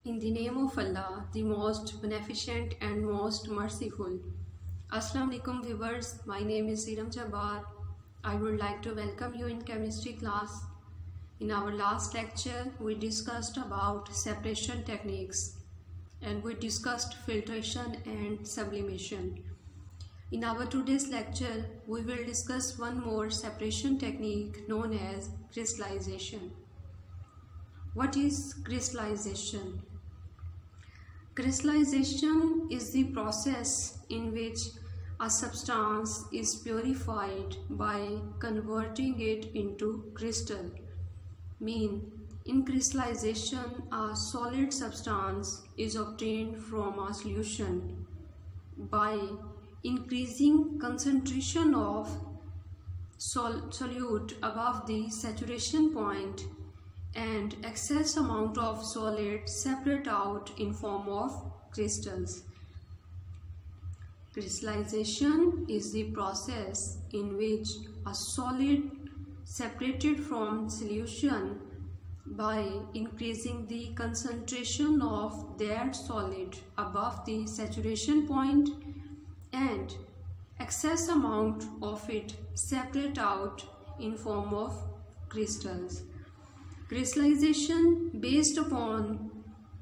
In the name of Allah, the most beneficent and most merciful. Assalamu alaikum viewers, my name is Ziram Jabbar. I would like to welcome you in chemistry class. In our last lecture, we discussed about separation techniques and we discussed filtration and sublimation. In our today's lecture, we will discuss one more separation technique known as crystallization. What is crystallization? Crystallization is the process in which a substance is purified by converting it into crystal. In crystallization, a solid substance is obtained from a solution by increasing concentration of solute above the saturation point and excess amount of solid separate out in form of crystals. Crystallization is the process in which a solid separated from solution by increasing the concentration of that solid above the saturation point and excess amount of it separate out in form of crystals. Crystallization based upon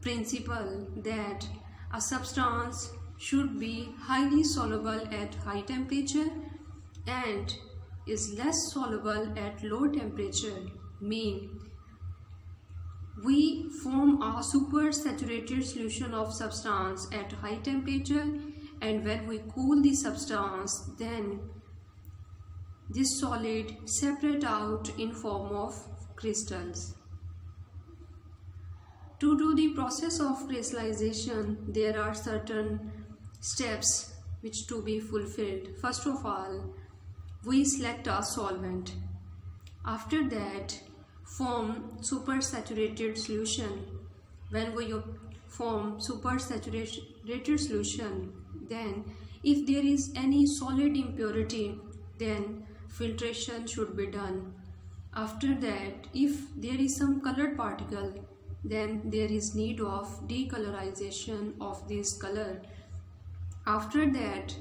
principle that a substance should be highly soluble at high temperature and is less soluble at low temperature. We form a supersaturated solution of substance at high temperature, and when we cool the substance, then this solid separate out in form of crystals. To do the process of crystallization, there are certain steps which to be fulfilled. First of all, we select a solvent. After that, form supersaturated solution. When we form supersaturated solution, then if there is any solid impurity, then filtration should be done. After that, if there is some colored particle, then there is need of decolorization of this color. After that,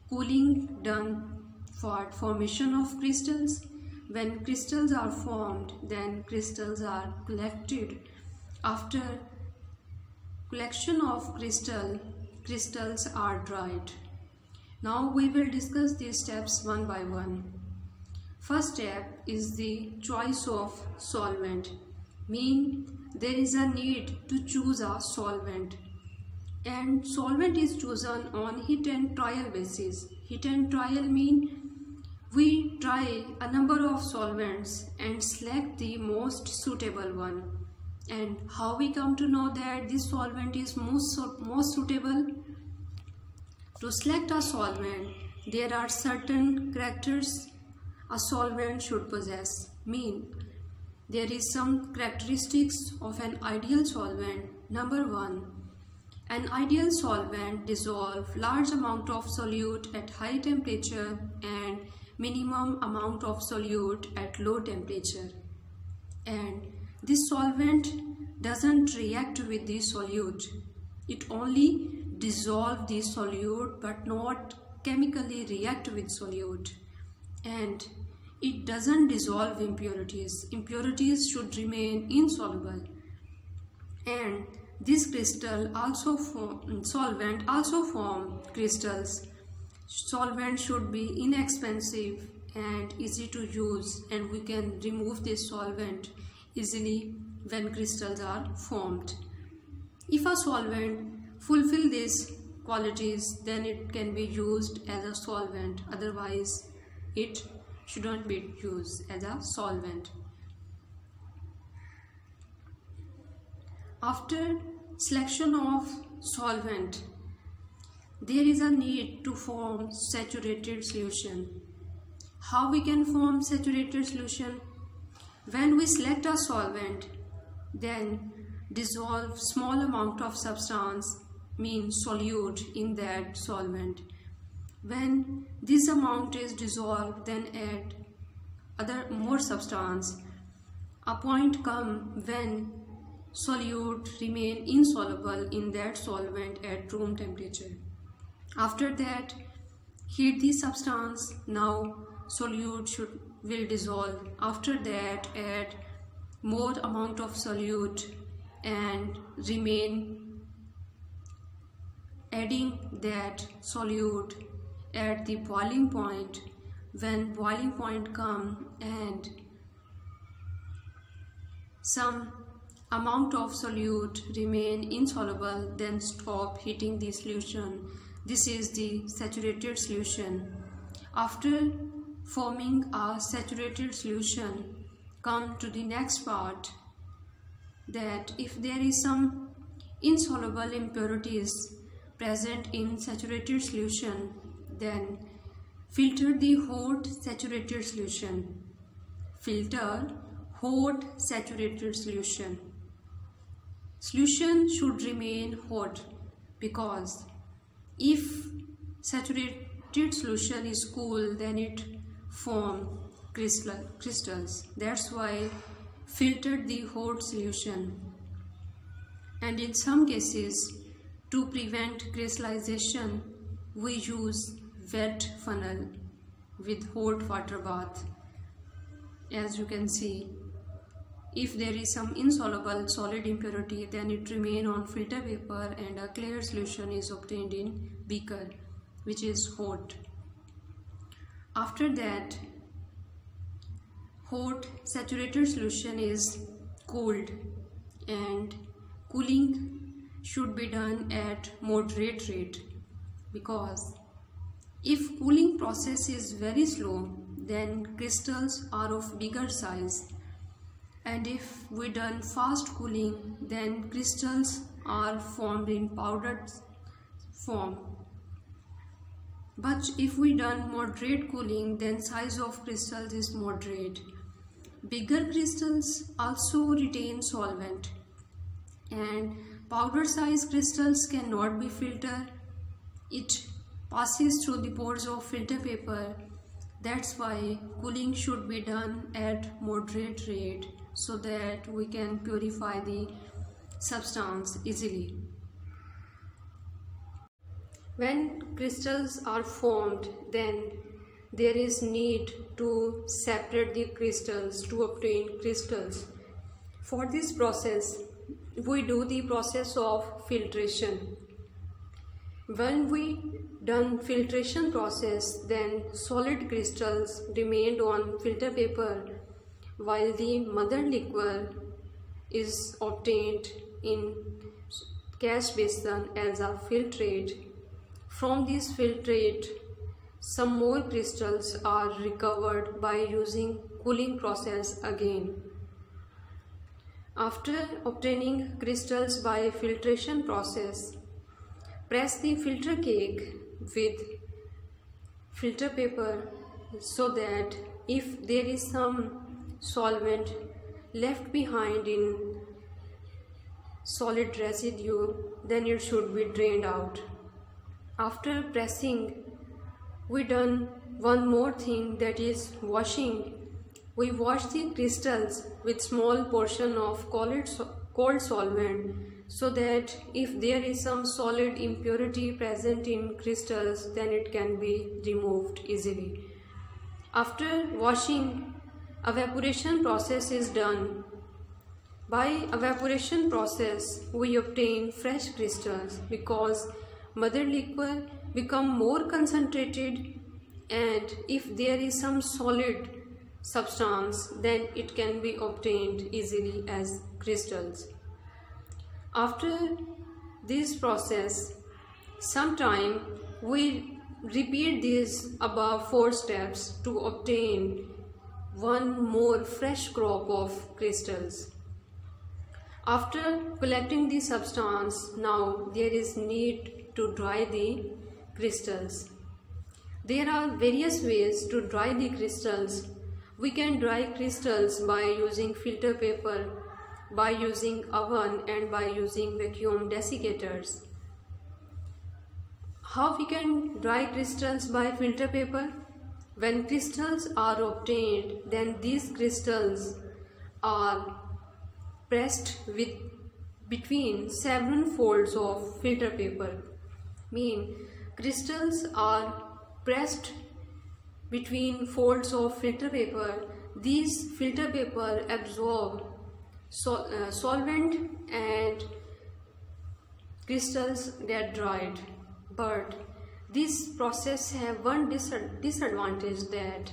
cooling done for formation of crystals. When crystals are formed, then crystals are collected. After collection of crystals are dried. Now we will discuss these steps one by one. First step is the choice of solvent. There is a need to choose a solvent, and solvent is chosen on hit and trial basis. Hit and trial we try a number of solvents and select the most suitable one. And how we come to know that this solvent is most suitable? To select a solvent, there are certain characters a solvent should possess. There is some characteristics of an ideal solvent. Number 1, an ideal solvent dissolves large amount of solute at high temperature and minimum amount of solute at low temperature. And this solvent doesn't react with the solute. It only dissolves the solute but not chemically react with solute. And it doesn't dissolve impurities. Impurities should remain insoluble. And this solvent also form crystals. Solvent should be inexpensive and easy to use, and we can remove this solvent easily when crystals are formed. If a solvent fulfill these qualities, then it can be used as a solvent. Otherwise, it shouldn't be used as a solvent. After selection of solvent, there is a need to form saturated solution. How we can form saturated solution? When we select a solvent, then dissolve small amount of substance, solute, in that solvent. When this amount is dissolved, then add more substance. A point comes when solute remain insoluble in that solvent at room temperature. After that, heat the substance. Now solute will dissolve. After that, add more amount of solute and remain adding that solute at the boiling point. When boiling point come and some amount of solute remain insoluble, then stop heating the solution. This is the saturated solution. After forming a saturated solution, come to the next part, that if there is some insoluble impurities present in saturated solution, then filter the hot saturated solution. Filter hot saturated solution. Solution should remain hot, because if saturated solution is cool, then it forms crystals. That's why filter the hot solution. And in some cases, to prevent crystallization, we use wet funnel with hot water bath. As you can see, if there is some insoluble solid impurity, then it remains on filter paper and a clear solution is obtained in beaker, which is hot. After that, hot saturated solution is cooled, and cooling should be done at moderate rate, because if cooling process is very slow, then crystals are of bigger size, and if we done fast cooling, then crystals are formed in powdered form. But if we done moderate cooling, then size of crystals is moderate. Bigger crystals also retain solvent, and powder size crystals cannot be filtered. It passes through the pores of filter paper. That's why cooling should be done at moderate rate, so that we can purify the substance easily. When crystals are formed, then there is need to separate the crystals to obtain crystals. For this process, we do the process of filtration. When we done filtration process, then solid crystals remained on filter paper, while the mother liquor is obtained in cash basin as a filtrate. From this filtrate, some more crystals are recovered by using cooling process again. After obtaining crystals by filtration process, press the filter cake with filter paper, so that if there is some solvent left behind in solid residue, then it should be drained out. After pressing, we done one more thing, that is washing. We wash the crystals with small portion of cold solvent, so that if there is some solid impurity present in crystals, then it can be removed easily. After washing, evaporation process is done. By evaporation process, we obtain fresh crystals, because mother liquor become more concentrated, and if there is some solid substance, then it can be obtained easily as crystals. After this process, sometime we repeat these above 4 steps to obtain one more fresh crop of crystals. After collecting the substance, now there is need to dry the crystals. There are various ways to dry the crystals. We can dry crystals by using filter paper, by using oven, and by using vacuum desiccators. How we can dry crystals by filter paper? When crystals are obtained, then these crystals are pressed with between several folds of filter paper. Mean crystals are pressed between folds of filter paper. These filter paper absorb solvent and crystals get dried. But this process have one disadvantage, that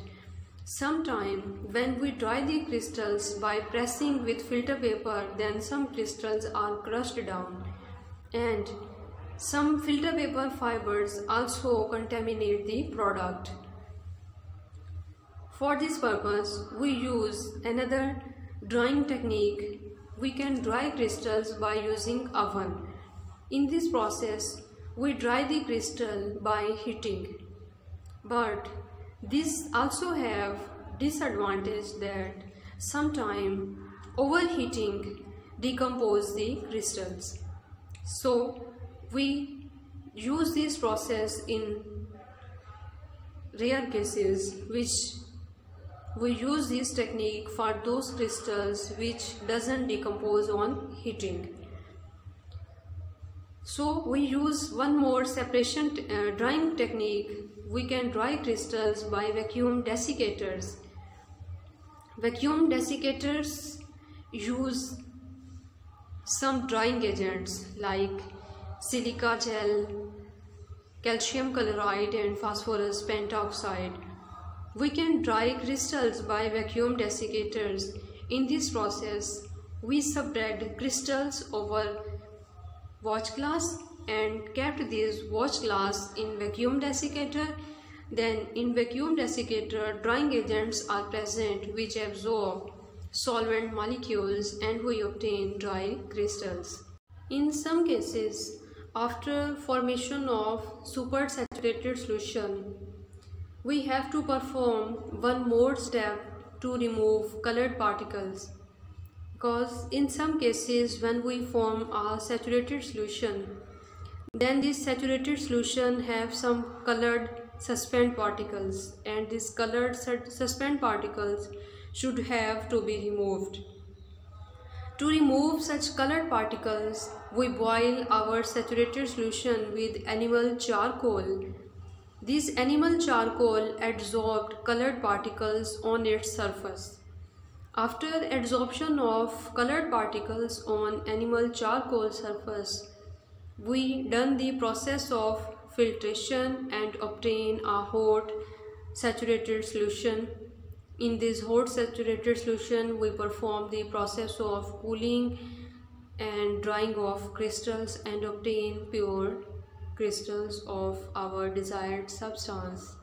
sometimes when we dry the crystals by pressing with filter paper, then some crystals are crushed down, and some filter paper fibers also contaminate the product. For this purpose, we use another drying technique. We can dry crystals by using oven. In this process, we dry the crystal by heating. But this also have disadvantage, that sometimes overheating decompose the crystals. So we use this process in rare cases, which we use this technique for those crystals which doesn't decompose on heating. So we use one more separation drying technique. We can dry crystals by vacuum desiccators. Vacuum desiccators use some drying agents like silica gel, calcium chloride and phosphorus pentoxide. We can dry crystals by vacuum desiccators. In this process, we subtract crystals over watch glass and kept these watch glass in vacuum desiccator. Then in vacuum desiccator, drying agents are present which absorb solvent molecules, and we obtain dry crystals. In some cases, after formation of supersaturated solution, we have to perform one more step to remove colored particles. Because in some cases, when we form a saturated solution, then this saturated solution have some colored suspend particles, and these colored suspend particles should have to be removed. To remove such colored particles, we boil our saturated solution with animal charcoal. This animal charcoal absorbed colored particles on its surface. After adsorption of colored particles on animal charcoal surface, we done the process of filtration and obtain a hot saturated solution. In this hot saturated solution, we perform the process of cooling and drying of crystals and obtain pure crystals of our desired substance.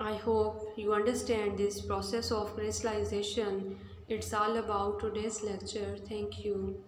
I hope you understand this process of crystallization. It's all about today's lecture. Thank you.